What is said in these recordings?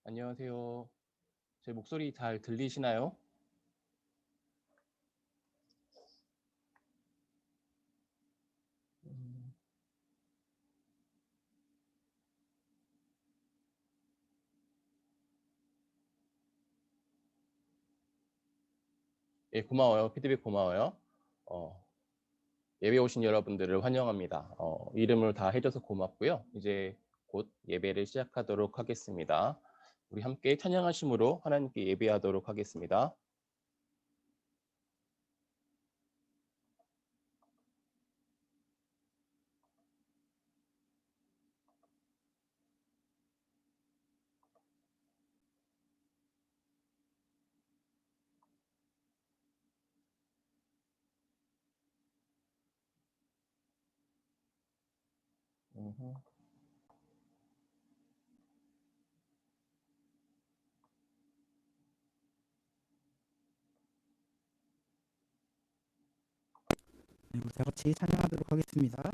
안녕하세요. 제 목소리 잘 들리시나요? 음. 예, 고마워요. 피드백 고마워요. 어, 예배 오신 여러분들을 환영합니다. 이름을 다 해줘서 고맙고요. 이제 곧 예배를 시작하도록 하겠습니다. 우리 함께 찬양하심으로 하나님께 예배하도록 하겠습니다. 음흠. 네, 다 같이 찬양하도록 하겠습니다.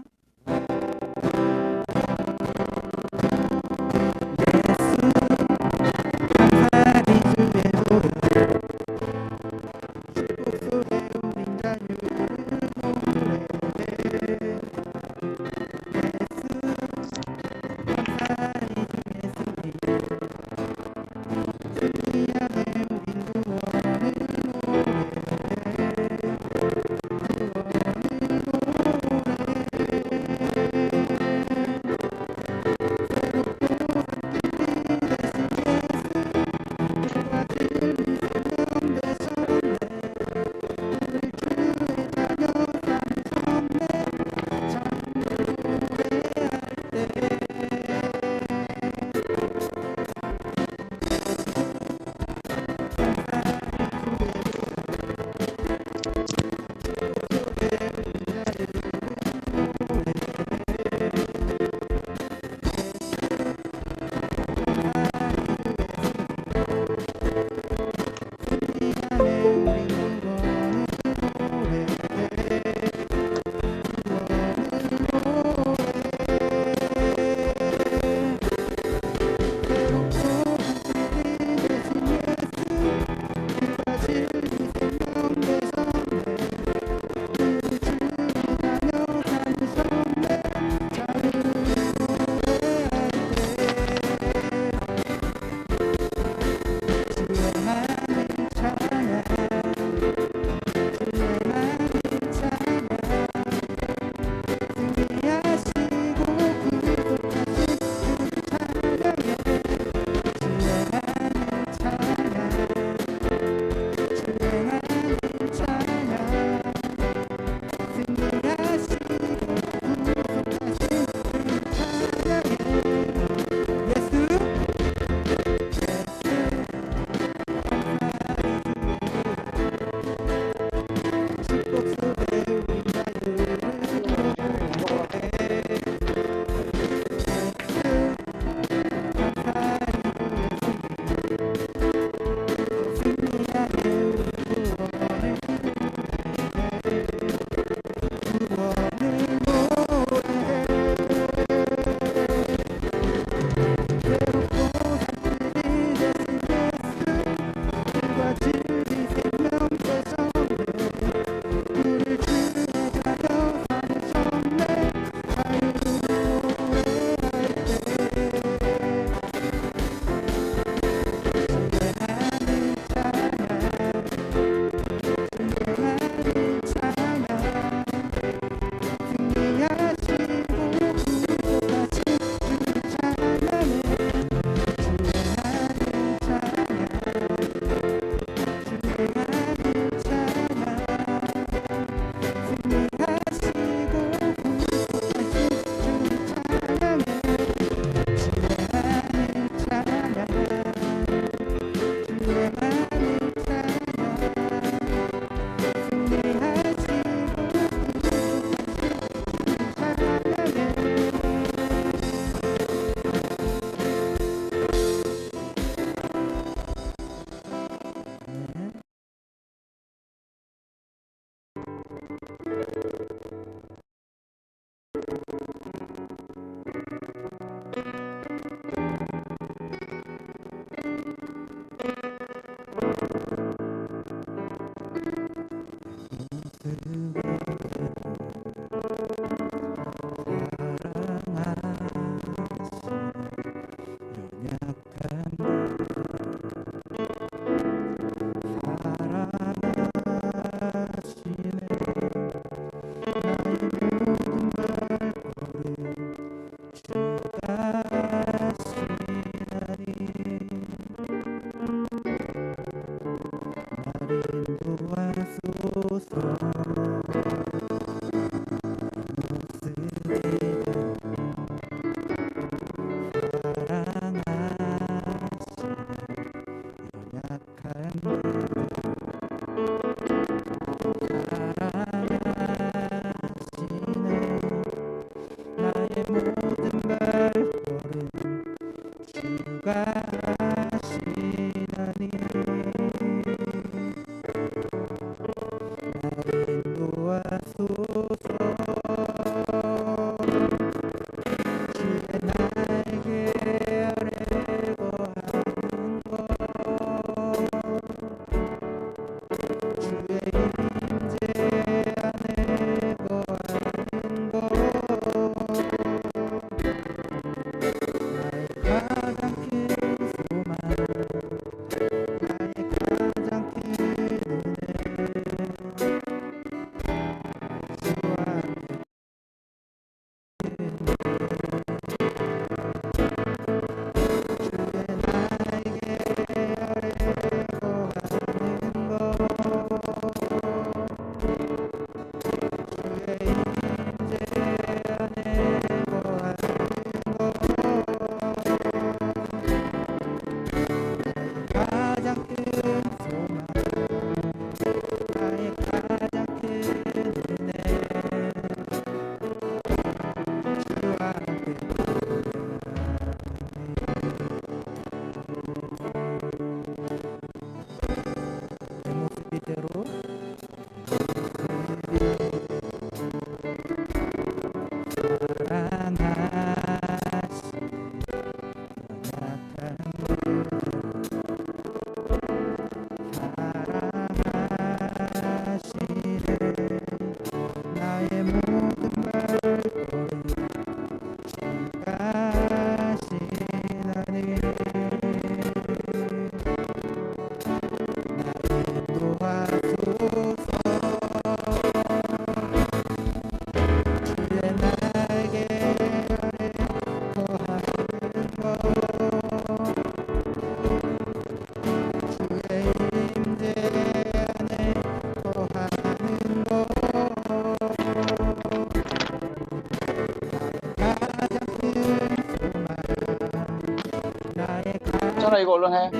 괜찮아, 이거 얼른 해.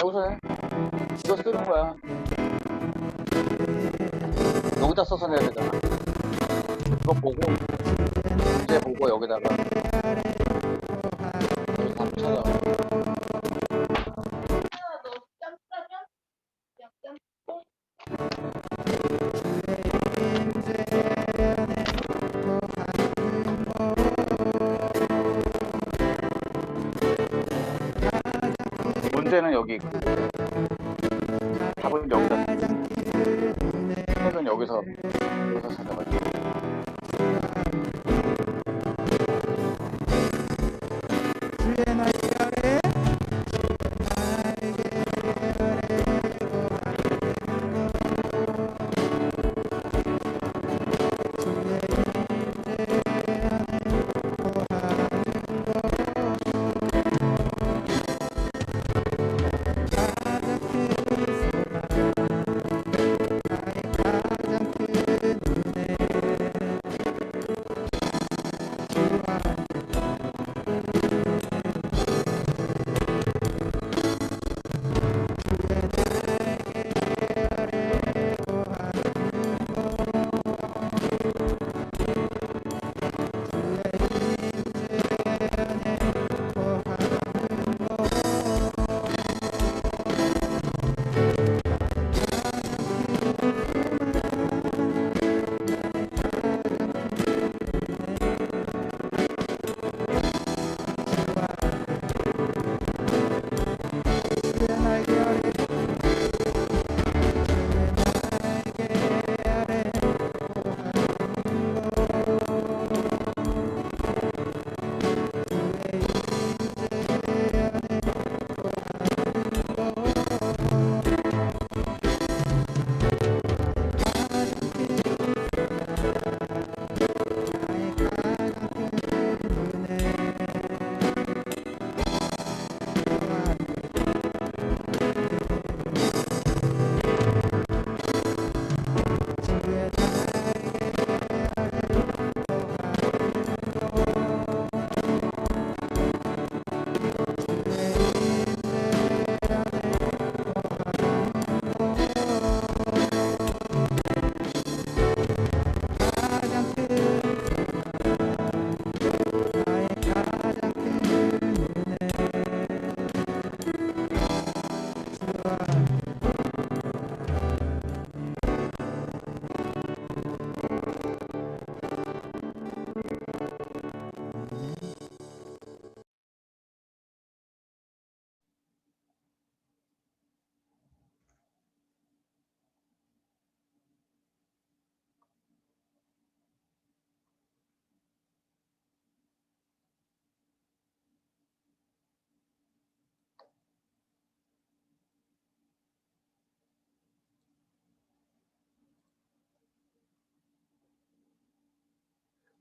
여기서 해. 이거 쓰는 거야. 여기다 써서 내야 되잖아. 이거 보고, 이제 보고 여기다가 여기 다 찾아. 문제는 여기 있고, 답은 여기다. 책은 여기서 찾아가지고.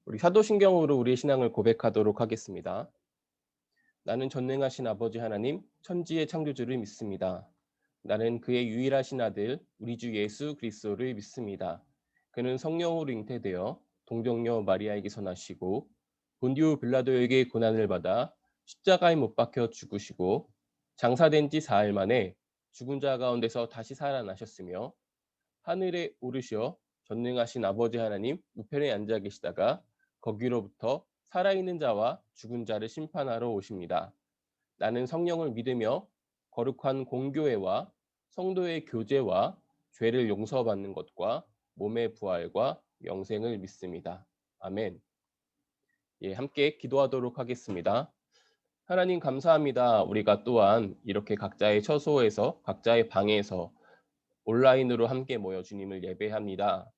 우리 사도신경으로 우리의 신앙을 고백하도록 하겠습니다. 나는 전능하신 아버지 하나님, 천지의 창조주를 믿습니다. 나는 그의 유일하신 아들, 우리 주 예수 그리스도를 믿습니다. 그는 성령으로 잉태되어 동정녀 마리아에게서 나시고 본디오 빌라도에게 고난을 받아 십자가에 못 박혀 죽으시고 장사된 지 4일 만에 죽은 자 가운데서 다시 살아나셨으며 하늘에 오르셔 전능하신 아버지 하나님 우편에 앉아 계시다가 거기로부터 살아있는 자와 죽은 자를 심판하러 오십니다. 나는 성령을 믿으며 거룩한 공교회와 성도의 교제와 죄를 용서받는 것과 몸의 부활과 영생을 믿습니다. 아멘. 예, 함께 기도하도록 하겠습니다. 하나님 감사합니다. 우리가 또한 이렇게 각자의 처소에서 각자의 방에서 온라인으로 함께 모여 주님을 예배합니다.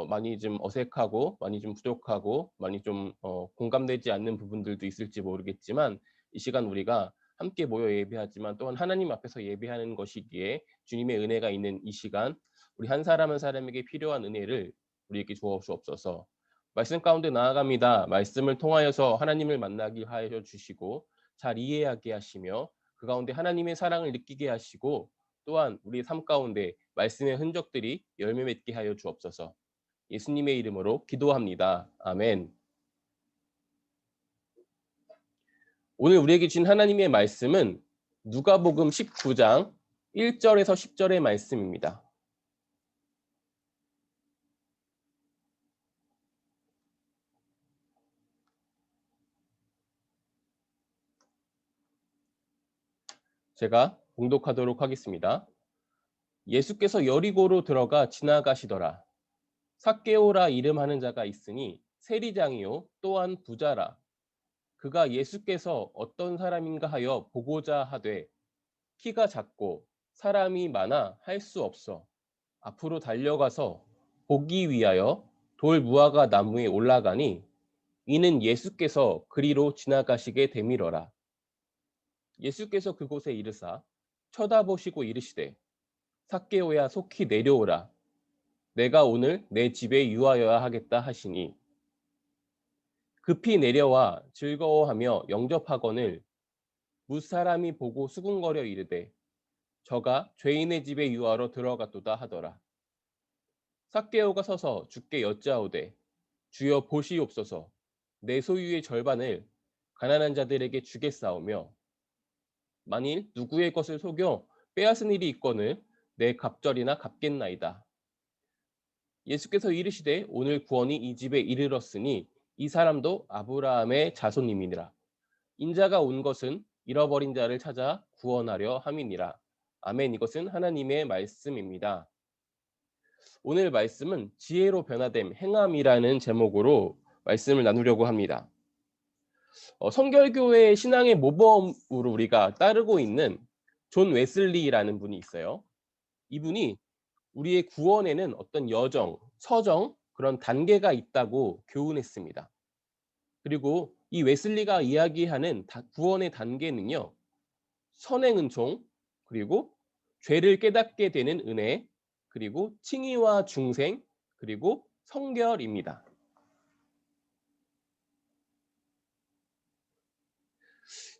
많이 좀 어색하고 많이 좀 부족하고 많이 좀 공감되지 않는 부분들도 있을지 모르겠지만 이 시간 우리가 함께 모여 예배하지만 또한 하나님 앞에서 예배하는 것이기에 주님의 은혜가 있는 이 시간 우리 한 사람 한 사람에게 필요한 은혜를 우리에게 주어 주옵소서. 말씀 가운데 나아갑니다. 말씀을 통하여서 하나님을 만나게 하여 주시고 잘 이해하게 하시며 그 가운데 하나님의 사랑을 느끼게 하시고 또한 우리의 삶 가운데 말씀의 흔적들이 열매 맺게 하여 주옵소서. 예수님의 이름으로 기도합니다. 아멘. 오늘 우리에게 주신 하나님의 말씀은 누가복음 19장 1절에서 10절의 말씀입니다. 제가 봉독하도록 하겠습니다. 예수께서 여리고로 들어가 지나가시더라. 삭개오라 이름하는 자가 있으니 세리장이요 또한 부자라. 그가 예수께서 어떤 사람인가 하여 보고자 하되 키가 작고 사람이 많아 할 수 없어 앞으로 달려가서 보기 위하여 돌 무화과 나무에 올라가니 이는 예수께서 그리로 지나가시게 되밀어라. 예수께서 그곳에 이르사 쳐다보시고 이르시되 삭개오야 속히 내려오라. 내가 오늘 내 집에 유하여야 하겠다 하시니 급히 내려와 즐거워하며 영접하거늘 무사람이 보고 수군거려 이르되 저가 죄인의 집에 유하러 들어갔도다 하더라. 삭개오가 서서 주께 여짜오되 주여 보시옵소서 내 소유의 절반을 가난한 자들에게 주겠사오며 만일 누구의 것을 속여 빼앗은 일이 있거늘 내 갑절이나 갚겠나이다. 예수께서 이르시되 오늘 구원이 이 집에 이르렀으니 이 사람도 아브라함의 자손임이니라. 인자가 온 것은 잃어버린 자를 찾아 구원하려 함이니라. 아멘. 이것은 하나님의 말씀입니다. 오늘 말씀은 지혜로 변화됨 행함이라는 제목으로 말씀을 나누려고 합니다. 성결교회 신앙의 모범으로 우리가 따르고 있는 존 웨슬리라는 분이 있어요. 이분이 우리의 구원에는 어떤 여정, 서정, 그런 단계가 있다고 교훈했습니다. 그리고 이 웨슬리가 이야기하는 구원의 단계는요. 선행은총, 그리고 죄를 깨닫게 되는 은혜, 그리고 칭의와 중생, 그리고 성결입니다.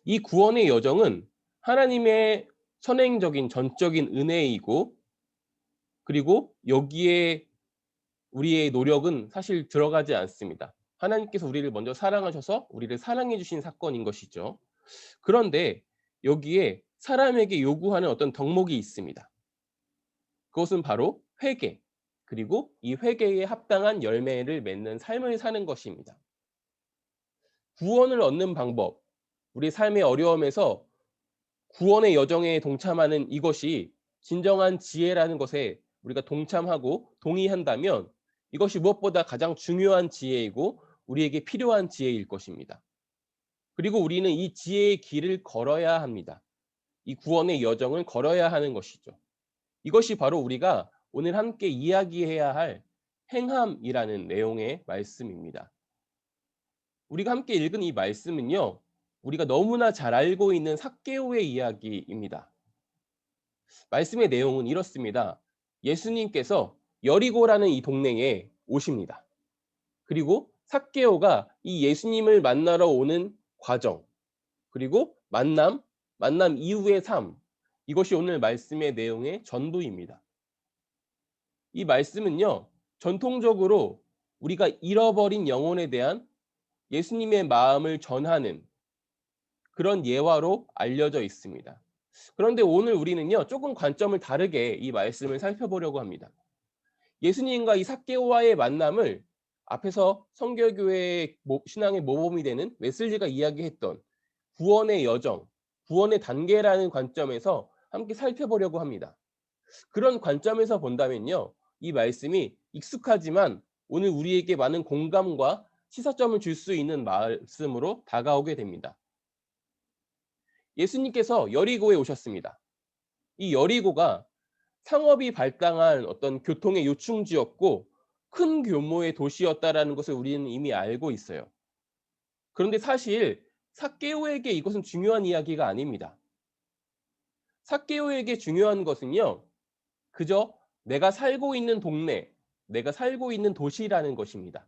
이 구원의 여정은 하나님의 선행적인 전적인 은혜이고 그리고 여기에 우리의 노력은 사실 들어가지 않습니다. 하나님께서 우리를 먼저 사랑하셔서 우리를 사랑해 주신 사건인 것이죠. 그런데 여기에 사람에게 요구하는 어떤 덕목이 있습니다. 그것은 바로 회개, 그리고 이 회개에 합당한 열매를 맺는 삶을 사는 것입니다. 구원을 얻는 방법, 우리 삶의 어려움에서 구원의 여정에 동참하는 이것이 진정한 지혜라는 것에 우리가 동참하고 동의한다면 이것이 무엇보다 가장 중요한 지혜이고 우리에게 필요한 지혜일 것입니다. 그리고 우리는 이 지혜의 길을 걸어야 합니다. 이 구원의 여정을 걸어야 하는 것이죠. 이것이 바로 우리가 오늘 함께 이야기해야 할 행함이라는 내용의 말씀입니다. 우리가 함께 읽은 이 말씀은요. 우리가 너무나 잘 알고 있는 삭개오의 이야기입니다. 말씀의 내용은 이렇습니다. 예수님께서 여리고라는 이 동네에 오십니다. 그리고 삭개오가 이 예수님을 만나러 오는 과정, 그리고 만남 이후의 삶, 이것이 오늘 말씀의 내용의 전부입니다. 이 말씀은요, 전통적으로 우리가 잃어버린 영혼에 대한 예수님의 마음을 전하는 그런 예화로 알려져 있습니다. 그런데 오늘 우리는요, 조금 관점을 다르게 이 말씀을 살펴보려고 합니다. 예수님과 이 삭개오와의 만남을 앞에서 성결교회의 신앙의 모범이 되는 웨슬리가 이야기했던 구원의 여정, 구원의 단계라는 관점에서 함께 살펴보려고 합니다. 그런 관점에서 본다면요, 이 말씀이 익숙하지만 오늘 우리에게 많은 공감과 시사점을 줄 수 있는 말씀으로 다가오게 됩니다. 예수님께서 여리고에 오셨습니다. 이 여리고가 상업이 발달한 어떤 교통의 요충지였고 큰 규모의 도시였다라는 것을 우리는 이미 알고 있어요. 그런데 사실 삭개오에게 이것은 중요한 이야기가 아닙니다. 삭개오에게 중요한 것은요, 그저 내가 살고 있는 동네, 내가 살고 있는 도시라는 것입니다.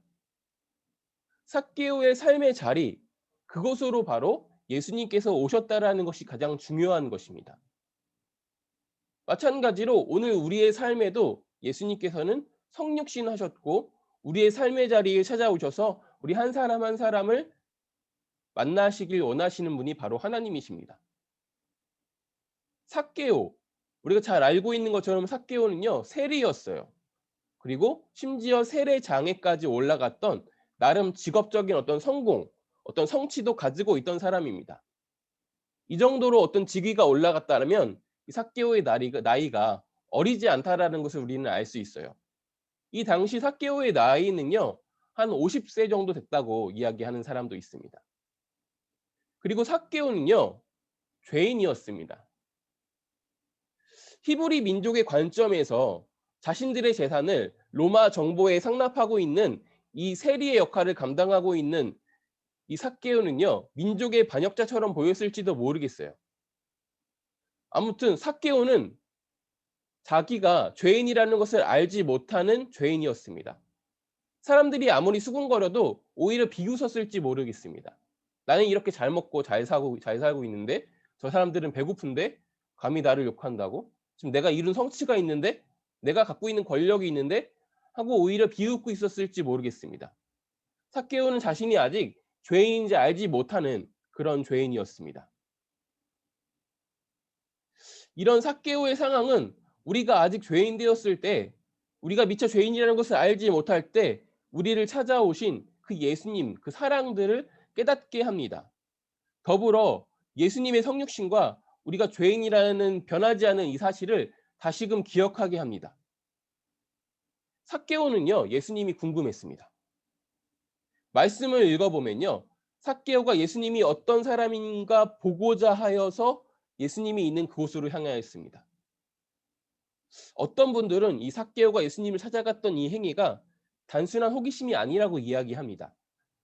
삭개오의 삶의 자리, 그것으로 바로 예수님께서 오셨다라는 것이 가장 중요한 것입니다. 마찬가지로 오늘 우리의 삶에도 예수님께서는 성육신 하셨고 우리의 삶의 자리에 찾아오셔서 우리 한 사람 한 사람을 만나시길 원하시는 분이 바로 하나님이십니다. 삭개오, 우리가 잘 알고 있는 것처럼 삭개오는요, 세리였어요. 그리고 심지어 세례장에까지 올라갔던 나름 직업적인 어떤 성공, 어떤 성취도 가지고 있던 사람입니다. 이 정도로 어떤 직위가 올라갔다면 이 삭개오의 나이가 어리지 않다라는 것을 우리는 알 수 있어요. 이 당시 삭개오의 나이는요, 한 50세 정도 됐다고 이야기하는 사람도 있습니다. 그리고 삭개오는요, 죄인이었습니다. 히브리 민족의 관점에서 자신들의 재산을 로마 정보에 상납하고 있는 이 세리의 역할을 감당하고 있는 이 삭개오는요, 민족의 반역자처럼 보였을지도 모르겠어요. 아무튼 삭개오는 자기가 죄인이라는 것을 알지 못하는 죄인이었습니다. 사람들이 아무리 수군거려도 오히려 비웃었을지 모르겠습니다. 나는 이렇게 잘 먹고 잘 살고 있는데 저 사람들은 배고픈데 감히 나를 욕한다고? 지금 내가 이룬 성취가 있는데 내가 갖고 있는 권력이 있는데 하고 오히려 비웃고 있었을지 모르겠습니다. 삭개오는 자신이 아직 죄인인지 알지 못하는 그런 죄인이었습니다. 이런 삭개오의 상황은 우리가 아직 죄인 되었을 때, 우리가 미처 죄인이라는 것을 알지 못할 때 우리를 찾아오신 그 예수님, 그 사랑들을 깨닫게 합니다. 더불어 예수님의 성육신과 우리가 죄인이라는 변하지 않은 이 사실을 다시금 기억하게 합니다. 삭개오는요, 예수님이 궁금했습니다. 말씀을 읽어보면요, 삭개오가 예수님이 어떤 사람인가 보고자 하여서 예수님이 있는 그곳으로 향하였습니다. 어떤 분들은 이 삭개오가 예수님을 찾아갔던 이 행위가 단순한 호기심이 아니라고 이야기합니다.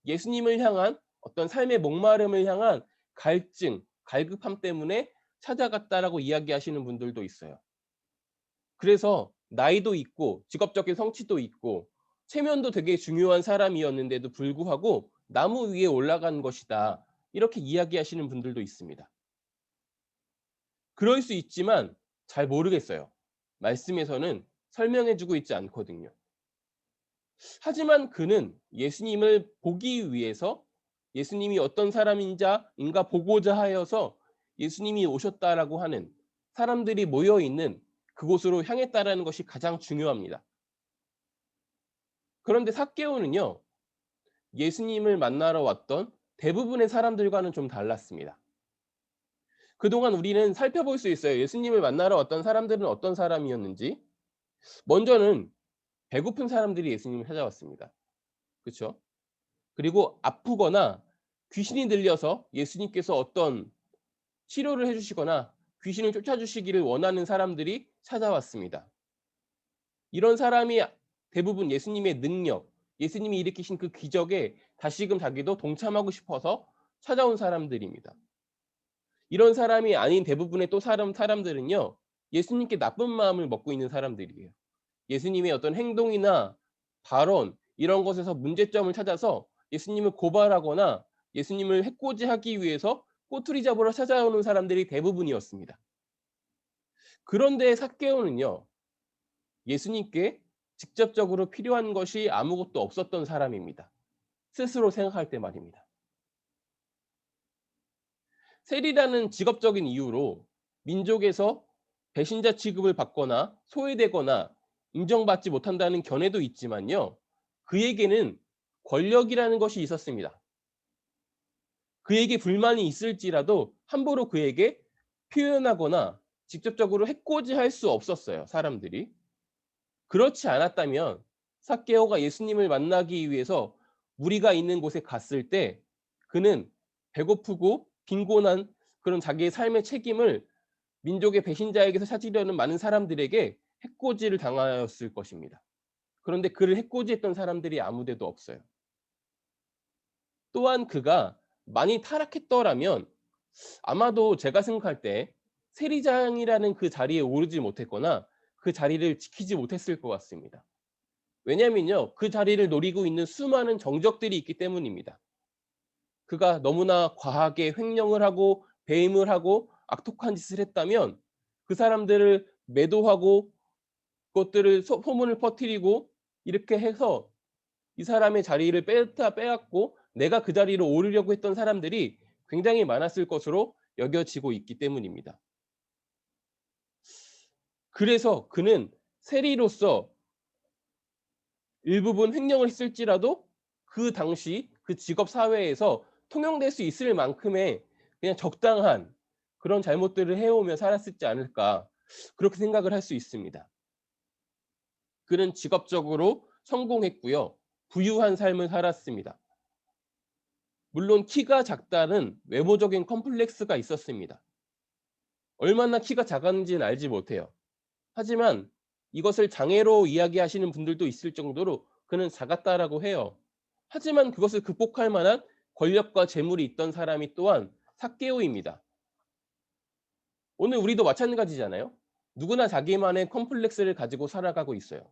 예수님을 향한 어떤 삶의 목마름을 향한 갈증, 갈급함 때문에 찾아갔다라고 이야기하시는 분들도 있어요. 그래서 나이도 있고 직업적인 성취도 있고 체면도 되게 중요한 사람이었는데도 불구하고 나무 위에 올라간 것이다, 이렇게 이야기하시는 분들도 있습니다. 그럴 수 있지만 잘 모르겠어요. 말씀에서는 설명해주고 있지 않거든요. 하지만 그는 예수님을 보기 위해서 예수님이 어떤 사람인가 보고자 하여서 예수님이 오셨다라고 하는 사람들이 모여 있는 그곳으로 향했다라는 것이 가장 중요합니다. 그런데 삭개오는요, 예수님을 만나러 왔던 대부분의 사람들과는 좀 달랐습니다. 그동안 우리는 살펴볼 수 있어요. 예수님을 만나러 왔던 사람들은 어떤 사람이었는지. 먼저는 배고픈 사람들이 예수님을 찾아왔습니다. 그렇죠? 그리고 아프거나 귀신이 들려서 예수님께서 어떤 치료를 해주시거나 귀신을 쫓아주시기를 원하는 사람들이 찾아왔습니다. 이런 사람이 대부분 예수님의 능력, 예수님이 일으키신 그 기적에 다시금 자기도 동참하고 싶어서 찾아온 사람들입니다. 이런 사람이 아닌 대부분의 또 사람들은요, 예수님께 나쁜 마음을 먹고 있는 사람들이에요. 예수님의 어떤 행동이나 발언, 이런 것에서 문제점을 찾아서 예수님을 고발하거나 예수님을 해코지하기 위해서 꼬투리 잡으러 찾아오는 사람들이 대부분이었습니다. 그런데 삭개오는요, 예수님께 직접적으로 필요한 것이 아무것도 없었던 사람입니다. 스스로 생각할 때 말입니다. 세리라는 직업적인 이유로 민족에서 배신자 취급을 받거나 소외되거나 인정받지 못한다는 견해도 있지만요, 그에게는 권력이라는 것이 있었습니다. 그에게 불만이 있을지라도 함부로 그에게 표현하거나 직접적으로 해코지할 수 없었어요, 사람들이. 그렇지 않았다면 삭개오가 예수님을 만나기 위해서 무리가 있는 곳에 갔을 때 그는 배고프고 빈곤한 그런 자기의 삶의 책임을 민족의 배신자에게서 찾으려는 많은 사람들에게 해코지를 당하였을 것입니다. 그런데 그를 해코지했던 사람들이 아무 데도 없어요. 또한 그가 많이 타락했더라면 아마도 제가 생각할 때 세리장이라는 그 자리에 오르지 못했거나 그 자리를 지키지 못했을 것 같습니다. 왜냐면요, 그 자리를 노리고 있는 수많은 정적들이 있기 때문입니다. 그가 너무나 과하게 횡령을 하고 배임을 하고 악독한 짓을 했다면 그 사람들을 매도하고 그것들을 소문을 퍼뜨리고 이렇게 해서 이 사람의 자리를 빼앗고 내가 그 자리로 오르려고 했던 사람들이 굉장히 많았을 것으로 여겨지고 있기 때문입니다. 그래서 그는 세리로서 일부분 횡령을 했을지라도 그 당시 그 직업 사회에서 통용될 수 있을 만큼의 그냥 적당한 그런 잘못들을 해오며 살았지 않을까, 그렇게 생각을 할 수 있습니다. 그는 직업적으로 성공했고요, 부유한 삶을 살았습니다. 물론 키가 작다는 외모적인 컴플렉스가 있었습니다. 얼마나 키가 작았는지는 알지 못해요. 하지만 이것을 장애로 이야기하시는 분들도 있을 정도로 그는 작았다라고 해요. 하지만 그것을 극복할 만한 권력과 재물이 있던 사람이 또한 삭개오입니다. 오늘 우리도 마찬가지잖아요. 누구나 자기만의 컴플렉스를 가지고 살아가고 있어요.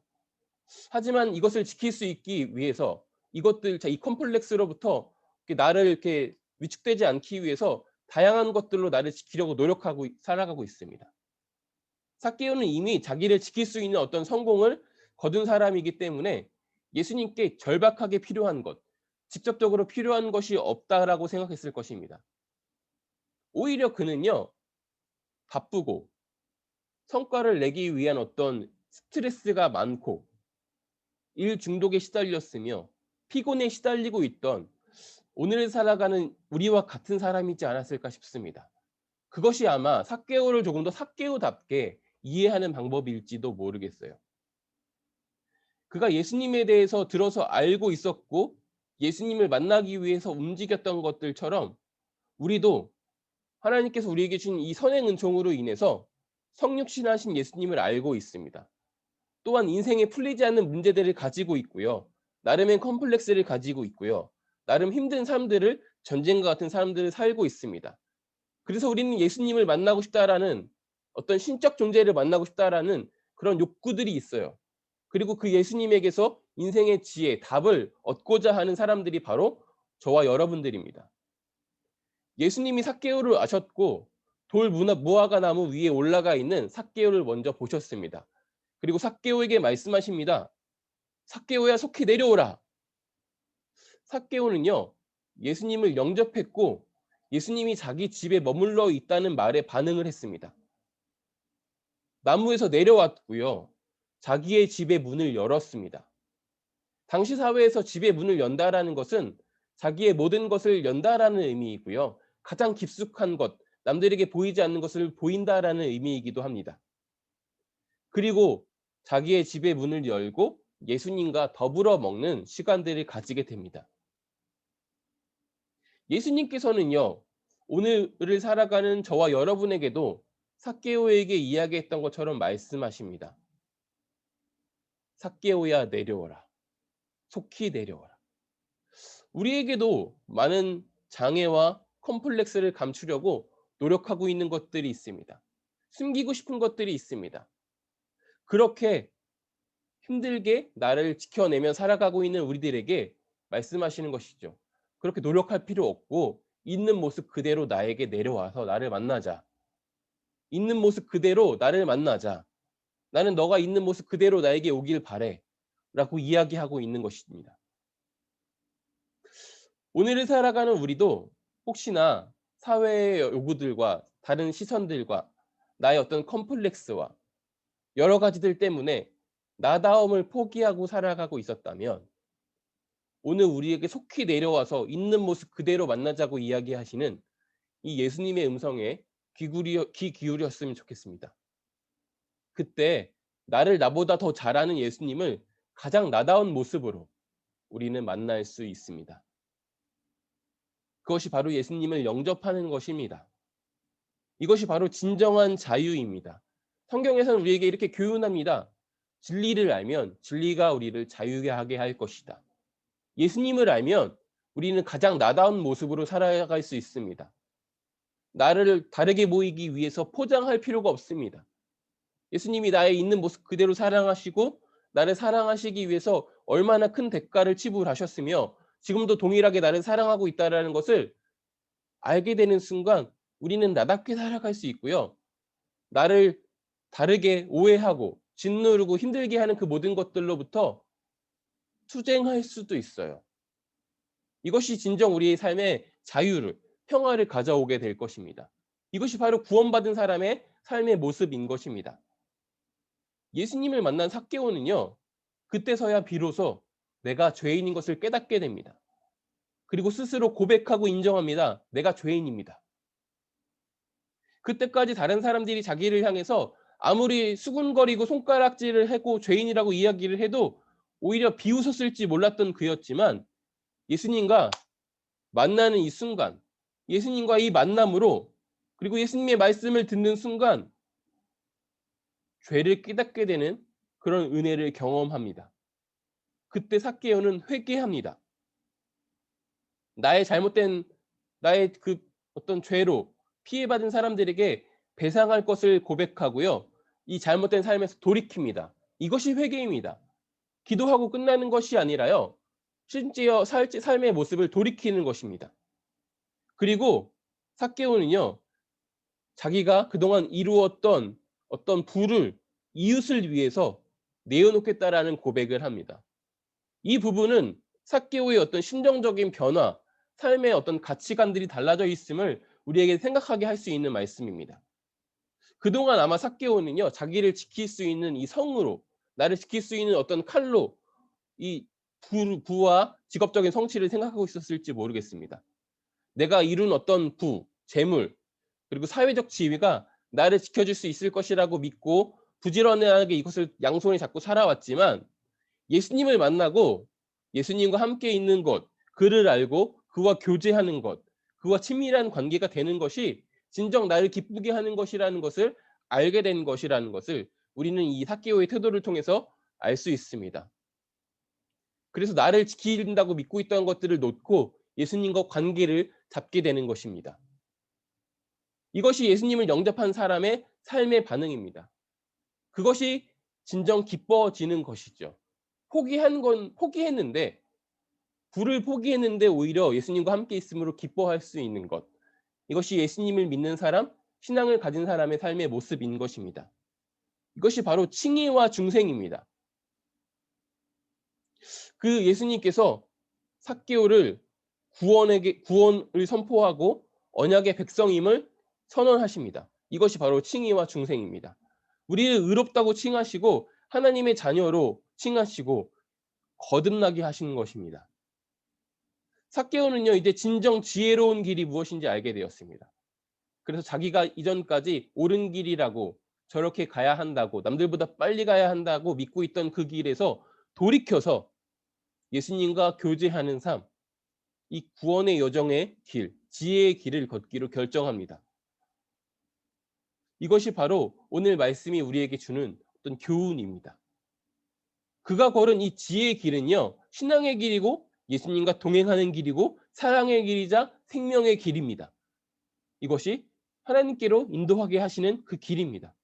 하지만 이것을 지킬 수 있기 위해서 이 컴플렉스로부터 나를 이렇게 위축되지 않기 위해서 다양한 것들로 나를 지키려고 노력하고 살아가고 있습니다. 삭개오는 이미 자기를 지킬 수 있는 어떤 성공을 거둔 사람이기 때문에 예수님께 절박하게 필요한 것, 직접적으로 필요한 것이 없다라고 생각했을 것입니다. 오히려 그는요, 바쁘고 성과를 내기 위한 어떤 스트레스가 많고 일 중독에 시달렸으며 피곤에 시달리고 있던 오늘을 살아가는 우리와 같은 사람이지 않았을까 싶습니다. 그것이 아마 삭개오를 조금 더 삭개오답게 이해하는 방법일지도 모르겠어요. 그가 예수님에 대해서 들어서 알고 있었고 예수님을 만나기 위해서 움직였던 것들처럼 우리도 하나님께서 우리에게 주신 이 선행 은총으로 인해서 성육신하신 예수님을 알고 있습니다. 또한 인생에 풀리지 않는 문제들을 가지고 있고요, 나름의 컴플렉스를 가지고 있고요, 나름 힘든 삶들을, 전쟁과 같은 삶들을 살고 있습니다. 그래서 우리는 예수님을 만나고 싶다라는, 어떤 신적 존재를 만나고 싶다라는 그런 욕구들이 있어요. 그리고 그 예수님에게서 인생의 지혜, 답을 얻고자 하는 사람들이 바로 저와 여러분들입니다. 예수님이 삭개오를 아셨고 무화과 나무 위에 올라가 있는 삭개오를 먼저 보셨습니다. 그리고 삭개오에게 말씀하십니다. 삭개오야, 속히 내려오라. 삭개오는요, 예수님을 영접했고 예수님이 자기 집에 머물러 있다는 말에 반응을 했습니다. 나무에서 내려왔고요, 자기의 집의 문을 열었습니다. 당시 사회에서 집의 문을 연다라는 것은 자기의 모든 것을 연다라는 의미이고요, 가장 깊숙한 것, 남들에게 보이지 않는 것을 보인다라는 의미이기도 합니다. 그리고 자기의 집의 문을 열고 예수님과 더불어 먹는 시간들을 가지게 됩니다. 예수님께서는요, 오늘을 살아가는 저와 여러분에게도 삭개오에게 이야기했던 것처럼 말씀하십니다. 삭개오야, 내려오라. 속히 내려오라. 우리에게도 많은 장애와 컴플렉스를 감추려고 노력하고 있는 것들이 있습니다. 숨기고 싶은 것들이 있습니다. 그렇게 힘들게 나를 지켜내며 살아가고 있는 우리들에게 말씀하시는 것이죠. 그렇게 노력할 필요 없고 있는 모습 그대로 나에게 내려와서 나를 만나자. 있는 모습 그대로 나를 만나자. 나는 너가 있는 모습 그대로 나에게 오길 바래. 라고 이야기하고 있는 것입니다. 오늘을 살아가는 우리도 혹시나 사회의 요구들과 다른 시선들과 나의 어떤 컴플렉스와 여러 가지들 때문에 나다움을 포기하고 살아가고 있었다면 오늘 우리에게 속히 내려와서 있는 모습 그대로 만나자고 이야기하시는 이 예수님의 음성에 귀 기울였으면 좋겠습니다. 그때 나를 나보다 더 잘 아는 예수님을 가장 나다운 모습으로 우리는 만날 수 있습니다. 그것이 바로 예수님을 영접하는 것입니다. 이것이 바로 진정한 자유입니다. 성경에서는 우리에게 이렇게 교훈합니다. 진리를 알면 진리가 우리를 자유하게 할 것이다. 예수님을 알면 우리는 가장 나다운 모습으로 살아갈 수 있습니다. 나를 다르게 보이기 위해서 포장할 필요가 없습니다. 예수님이 나의 있는 모습 그대로 사랑하시고 나를 사랑하시기 위해서 얼마나 큰 대가를 지불하셨으며 지금도 동일하게 나를 사랑하고 있다는 것을 알게 되는 순간 우리는 나답게 살아갈 수 있고요. 나를 다르게 오해하고 짓누르고 힘들게 하는 그 모든 것들로부터 투쟁할 수도 있어요. 이것이 진정 우리의 삶에 자유를, 평화를 가져오게 될 것입니다. 이것이 바로 구원받은 사람의 삶의 모습인 것입니다. 예수님을 만난 삭개오는요. 그때서야 비로소 내가 죄인인 것을 깨닫게 됩니다. 그리고 스스로 고백하고 인정합니다. 내가 죄인입니다. 그때까지 다른 사람들이 자기를 향해서 아무리 수군거리고 손가락질을 하고 죄인이라고 이야기를 해도 오히려 비웃었을지 몰랐던 그였지만 예수님과 만나는 이 순간, 예수님과 이 만남으로 그리고 예수님의 말씀을 듣는 순간 죄를 깨닫게 되는 그런 은혜를 경험합니다. 그때 삭개오는 회개합니다. 나의 그 어떤 죄로 피해받은 사람들에게 배상할 것을 고백하고요. 이 잘못된 삶에서 돌이킵니다. 이것이 회개입니다. 기도하고 끝나는 것이 아니라요. 심지어 삶의 모습을 돌이키는 것입니다. 그리고 삭개오는요. 자기가 그동안 이루었던 어떤 부를 이웃을 위해서 내어놓겠다라는 고백을 합니다. 이 부분은 삭개오의 어떤 심정적인 변화, 삶의 어떤 가치관들이 달라져 있음을 우리에게 생각하게 할 수 있는 말씀입니다. 그동안 아마 삭개오는요. 자기를 지킬 수 있는 이 성으로, 나를 지킬 수 있는 어떤 칼로 이 부와 직업적인 성취를 생각하고 있었을지 모르겠습니다. 내가 이룬 어떤 부, 재물, 그리고 사회적 지위가 나를 지켜줄 수 있을 것이라고 믿고 부지런하게 이것을 양손에 잡고 살아왔지만 예수님을 만나고 예수님과 함께 있는 것, 그를 알고 그와 교제하는 것, 그와 친밀한 관계가 되는 것이 진정 나를 기쁘게 하는 것이라는 것을 알게 된 것이라는 것을 우리는 이 삭개오의 태도를 통해서 알 수 있습니다. 그래서 나를 지킨다고 믿고 있던 것들을 놓고 예수님과 관계를 잡게 되는 것입니다. 이것이 예수님을 영접한 사람의 삶의 반응입니다. 그것이 진정 기뻐지는 것이죠. 포기했는데 부를 포기했는데 오히려 예수님과 함께 있음으로 기뻐할 수 있는 것. 이것이 예수님을 믿는 사람, 신앙을 가진 사람의 삶의 모습인 것입니다. 이것이 바로 칭의와 중생입니다. 그 예수님께서 삭개오를 구원을 선포하고 언약의 백성임을 선언하십니다. 이것이 바로 칭의와 중생입니다. 우리를 의롭다고 칭하시고 하나님의 자녀로 칭하시고 거듭나게 하시는 것입니다. 삭개오는요, 이제 진정 지혜로운 길이 무엇인지 알게 되었습니다. 그래서 자기가 이전까지 옳은 길이라고 저렇게 가야 한다고 남들보다 빨리 가야 한다고 믿고 있던 그 길에서 돌이켜서 예수님과 교제하는 삶, 이 구원의 여정의 길, 지혜의 길을 걷기로 결정합니다. 이것이 바로 오늘 말씀이 우리에게 주는 어떤 교훈입니다. 그가 걸은 이 지혜의 길은요, 신앙의 길이고 예수님과 동행하는 길이고 사랑의 길이자 생명의 길입니다. 이것이 하나님께로 인도하게 하시는 그 길입니다.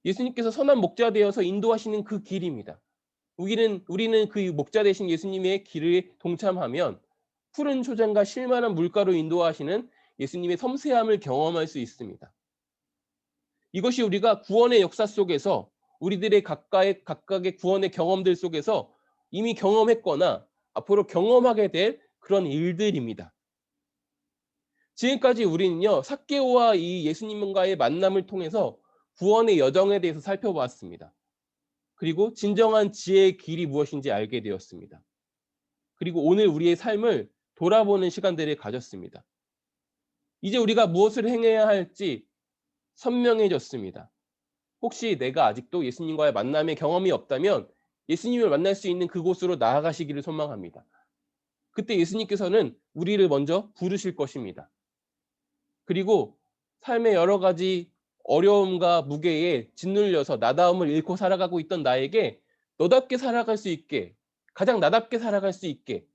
예수님께서 선한 목자 되어서 인도하시는 그 길입니다. 우리는 그 목자 되신 예수님의 길에 동참하면 푸른 초장과 실만한 물가로 인도하시는 예수님의 섬세함을 경험할 수 있습니다. 이것이 우리가 구원의 역사 속에서 우리들의 각각의 구원의 경험들 속에서 이미 경험했거나 앞으로 경험하게 될 그런 일들입니다. 지금까지 우리는요, 삭개오와 이 예수님과의 만남을 통해서 구원의 여정에 대해서 살펴보았습니다. 그리고 진정한 지혜의 길이 무엇인지 알게 되었습니다. 그리고 오늘 우리의 삶을 돌아보는 시간들을 가졌습니다. 이제 우리가 무엇을 행해야 할지 선명해졌습니다. 혹시 내가 아직도 예수님과의 만남의 경험이 없다면 예수님을 만날 수 있는 그곳으로 나아가시기를 소망합니다. 그때 예수님께서는 우리를 먼저 부르실 것입니다. 그리고 삶의 여러 가지 어려움과 무게에 짓눌려서 나다움을 잃고 살아가고 있던 나에게 너답게 살아갈 수 있게, 가장 나답게 살아갈 수 있게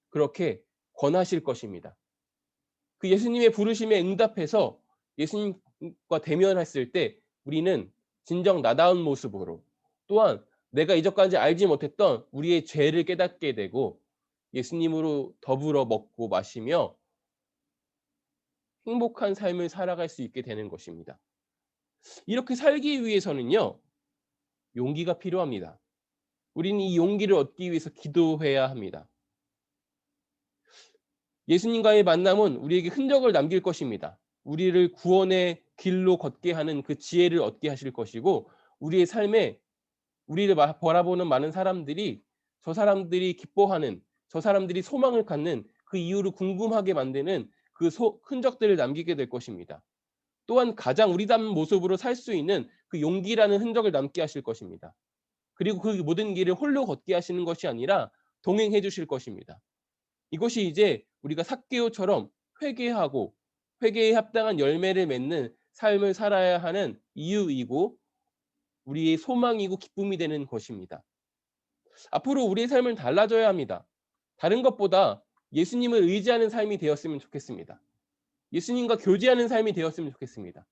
그렇게 권하실 것입니다. 그 예수님의 부르심에 응답해서 예수님과 대면했을 때 우리는 진정 나다운 모습으로, 또한 내가 이전까지 알지 못했던 우리의 죄를 깨닫게 되고 예수님으로 더불어 먹고 마시며 행복한 삶을 살아갈 수 있게 되는 것입니다. 이렇게 살기 위해서는요, 용기가 필요합니다. 우리는 이 용기를 얻기 위해서 기도해야 합니다. 예수님과의 만남은 우리에게 흔적을 남길 것입니다. 우리를 구원의 길로 걷게 하는 그 지혜를 얻게 하실 것이고, 우리의 삶에 우리를 바라보는 많은 사람들이, 저 사람들이 기뻐하는, 저 사람들이 소망을 갖는 그 이유를 궁금하게 만드는 그 흔적들을 남기게 될 것입니다. 또한 가장 우리다운 모습으로 살 수 있는 그 용기라는 흔적을 남게 하실 것입니다. 그리고 그 모든 길을 홀로 걷게 하시는 것이 아니라 동행해 주실 것입니다. 이것이 이제 우리가 삭개오처럼 회개하고 회개에 합당한 열매를 맺는 삶을 살아야 하는 이유이고 우리의 소망이고 기쁨이 되는 것입니다. 앞으로 우리의 삶은 달라져야 합니다. 다른 것보다 예수님을 의지하는 삶이 되었으면 좋겠습니다. 예수님과 교제하는 삶이 되었으면 좋겠습니다.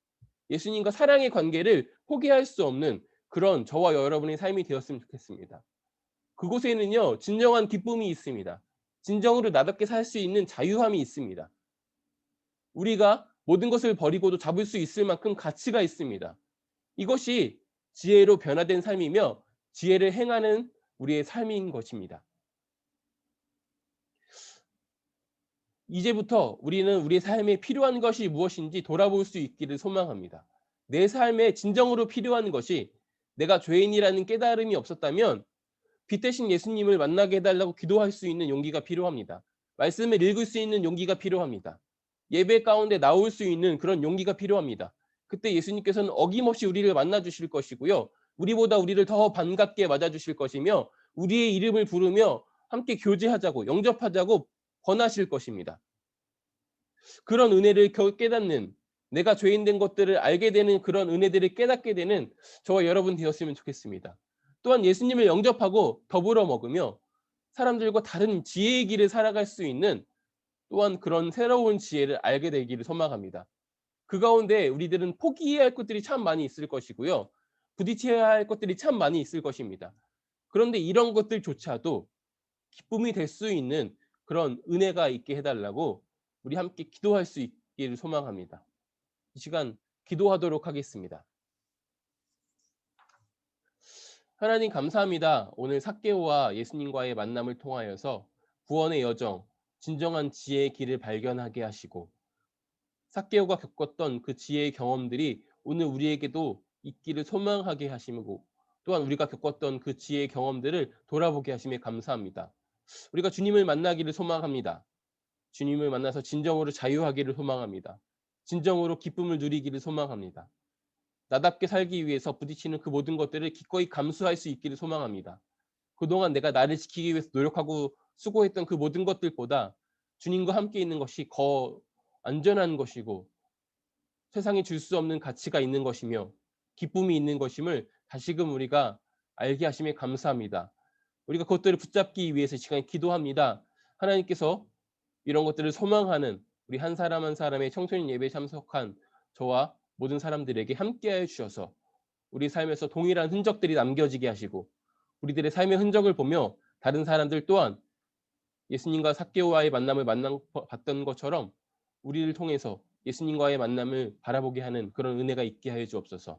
예수님과 사랑의 관계를 포기할 수 없는 그런 저와 여러분의 삶이 되었으면 좋겠습니다. 그곳에는요, 진정한 기쁨이 있습니다. 진정으로 나답게 살 수 있는 자유함이 있습니다. 우리가 모든 것을 버리고도 잡을 수 있을 만큼 가치가 있습니다. 이것이 지혜로 변화된 삶이며 지혜를 행하는 우리의 삶인 것입니다. 이제부터 우리는 우리의 삶에 필요한 것이 무엇인지 돌아볼 수 있기를 소망합니다. 내 삶에 진정으로 필요한 것이, 내가 죄인이라는 깨달음이 없었다면 빛 대신 예수님을 만나게 해달라고 기도할 수 있는 용기가 필요합니다. 말씀을 읽을 수 있는 용기가 필요합니다. 예배 가운데 나올 수 있는 그런 용기가 필요합니다. 그때 예수님께서는 어김없이 우리를 만나 주실 것이고요. 우리보다 우리를 더 반갑게 맞아 주실 것이며 우리의 이름을 부르며 함께 교제하자고, 영접하자고 권하실 것입니다. 그런 은혜를 깨닫는, 내가 죄인 된 것들을 알게 되는 그런 은혜들을 깨닫게 되는 저와 여러분 되었으면 좋겠습니다. 또한 예수님을 영접하고 더불어 먹으며 사람들과 다른 지혜의 길을 살아갈 수 있는 또한 그런 새로운 지혜를 알게 되기를 소망합니다. 그 가운데 우리들은 포기해야 할 것들이 참 많이 있을 것이고요. 부딪혀야 할 것들이 참 많이 있을 것입니다. 그런데 이런 것들조차도 기쁨이 될 수 있는 그런 은혜가 있게 해달라고 우리 함께 기도할 수 있기를 소망합니다. 이 시간 기도하도록 하겠습니다. 하나님 감사합니다. 오늘 삭개오와 예수님과의 만남을 통하여서 구원의 여정, 진정한 지혜의 길을 발견하게 하시고 삭개오가 겪었던 그 지혜의 경험들이 오늘 우리에게도 있기를 소망하게 하시고 또한 우리가 겪었던 그 지혜의 경험들을 돌아보게 하심에 감사합니다. 우리가 주님을 만나기를 소망합니다. 주님을 만나서 진정으로 자유하기를 소망합니다. 진정으로 기쁨을 누리기를 소망합니다. 나답게 살기 위해서 부딪히는 그 모든 것들을 기꺼이 감수할 수 있기를 소망합니다. 그동안 내가 나를 지키기 위해서 노력하고 수고했던 그 모든 것들보다 주님과 함께 있는 것이 더 안전한 것이고 세상이 줄 수 없는 가치가 있는 것이며 기쁨이 있는 것임을 다시금 우리가 알게 하심에 감사합니다. 우리가 그것들을 붙잡기 위해서 이 시간에 기도합니다. 하나님께서 이런 것들을 소망하는 우리 한 사람 한 사람의 청소년 예배에 참석한 저와 모든 사람들에게 함께하여 주셔서 우리 삶에서 동일한 흔적들이 남겨지게 하시고 우리들의 삶의 흔적을 보며 다른 사람들 또한 예수님과 삭개오와의 만남을 봤던 것처럼 우리를 통해서 예수님과의 만남을 바라보게 하는 그런 은혜가 있게 하여 주옵소서.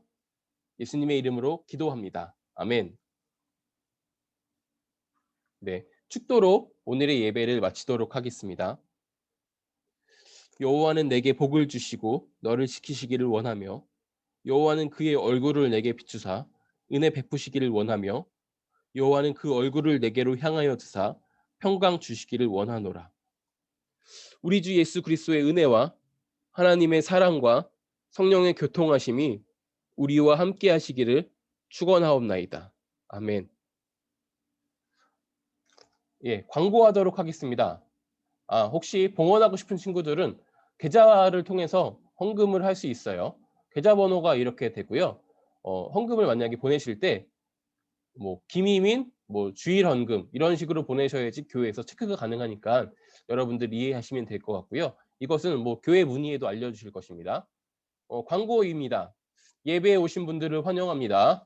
예수님의 이름으로 기도합니다. 아멘. 네, 축도로 오늘의 예배를 마치도록 하겠습니다. 여호와는 내게 복을 주시고 너를 지키시기를 원하며 여호와는 그의 얼굴을 내게 비추사 은혜 베푸시기를 원하며 여호와는 그 얼굴을 내게로 향하여 드사 평강 주시기를 원하노라. 우리 주 예수 그리스도의 은혜와 하나님의 사랑과 성령의 교통하심이 우리와 함께 하시기를 축원하옵나이다. 아멘. 예, 광고하도록 하겠습니다. 혹시 봉헌하고 싶은 친구들은 계좌를 통해서 헌금을 할 수 있어요. 계좌번호가 이렇게 되고요. 헌금을 만약에 보내실 때 뭐 김희민, 뭐 주일 헌금 이런 식으로 보내셔야지 교회에서 체크가 가능하니까 여러분들 이해하시면 될 것 같고요. 이것은 뭐 교회 문의에도 알려주실 것입니다. 광고입니다. 예배에 오신 분들을 환영합니다.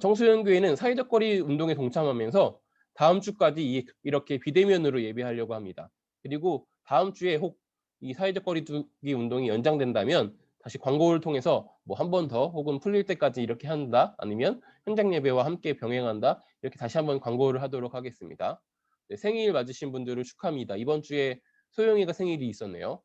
청소년교회는 사회적 거리 운동에 동참하면서 다음 주까지 이렇게 비대면으로 예배하려고 합니다. 그리고 다음 주에 혹 이 사회적 거리두기 운동이 연장된다면 다시 광고를 통해서 뭐 한 번 더 혹은 풀릴 때까지 이렇게 한다 아니면 현장 예배와 함께 병행한다 이렇게 다시 한번 광고를 하도록 하겠습니다. 네, 생일 맞으신 분들을 축하합니다. 이번 주에 소영이가 생일이 있었네요.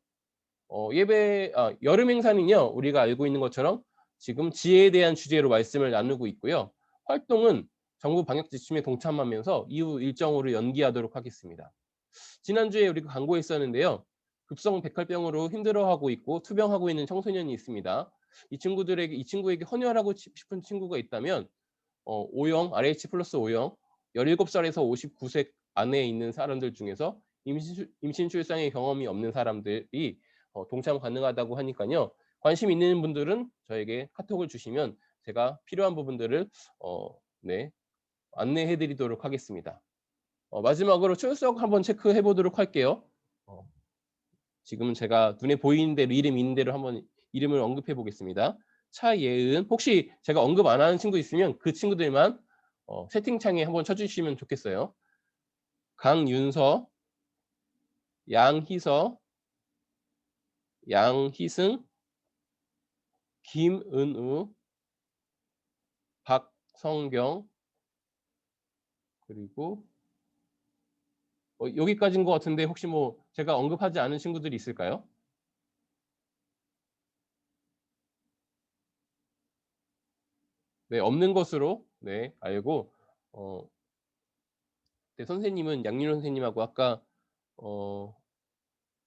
여름 행사는요 우리가 알고 있는 것처럼 지금 지혜에 대한 주제로 말씀을 나누고 있고요. 활동은 정부 방역 지침에 동참하면서 이후 일정으로 연기하도록 하겠습니다. 지난주에 우리가 광고했었는데요. 급성 백혈병으로 힘들어하고 있고 투병하고 있는 청소년이 있습니다. 이 친구에게 헌혈하고 싶은 친구가 있다면 O형, RH 플러스 O형 17살에서 59세 안에 있는 사람들 중에서 임신 출산의 경험이 없는 사람들이 동참 가능하다고 하니까요. 관심 있는 분들은 저에게 카톡을 주시면 제가 필요한 부분들을 네, 안내해 드리도록 하겠습니다. 마지막으로 출석 한번 체크해 보도록 할게요. 지금 제가 눈에 보이는 대로 이름 있는 대로 한번 이름을 언급해 보겠습니다. 차예은, 혹시 제가 언급 안 하는 친구 있으면 그 친구들만 채팅창에 한번 쳐주시면 좋겠어요. 강윤서, 양희서, 양희승, 김은우, 박성경, 그리고 여기까지인 것 같은데 혹시 뭐 제가 언급하지 않은 친구들이 있을까요? 네, 없는 것으로 네, 알고 네, 선생님은 양윤호 선생님하고 아까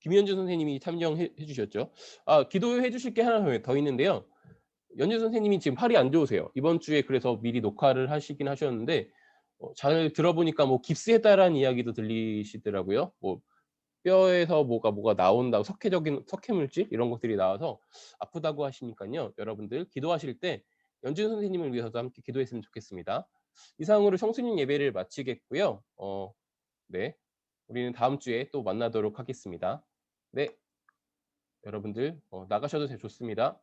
김현주 선생님이 참여해 주셨죠. 기도해 주실 게 하나 더 있는데요. 연주 선생님이 지금 팔이 안 좋으세요. 이번 주에 그래서 미리 녹화를 하시긴 하셨는데 잘 들어보니까 뭐 깁스했다라는 이야기도 들리시더라고요. 뭐 뼈에서 뭐가 나온다고 석회 물질 이런 것들이 나와서 아프다고 하시니까요. 여러분들 기도하실 때 연준 선생님을 위해서도 함께 기도했으면 좋겠습니다. 이상으로 청소년 예배를 마치겠고요. 네, 우리는 다음 주에 또 만나도록 하겠습니다. 네, 여러분들 나가셔도 좋습니다.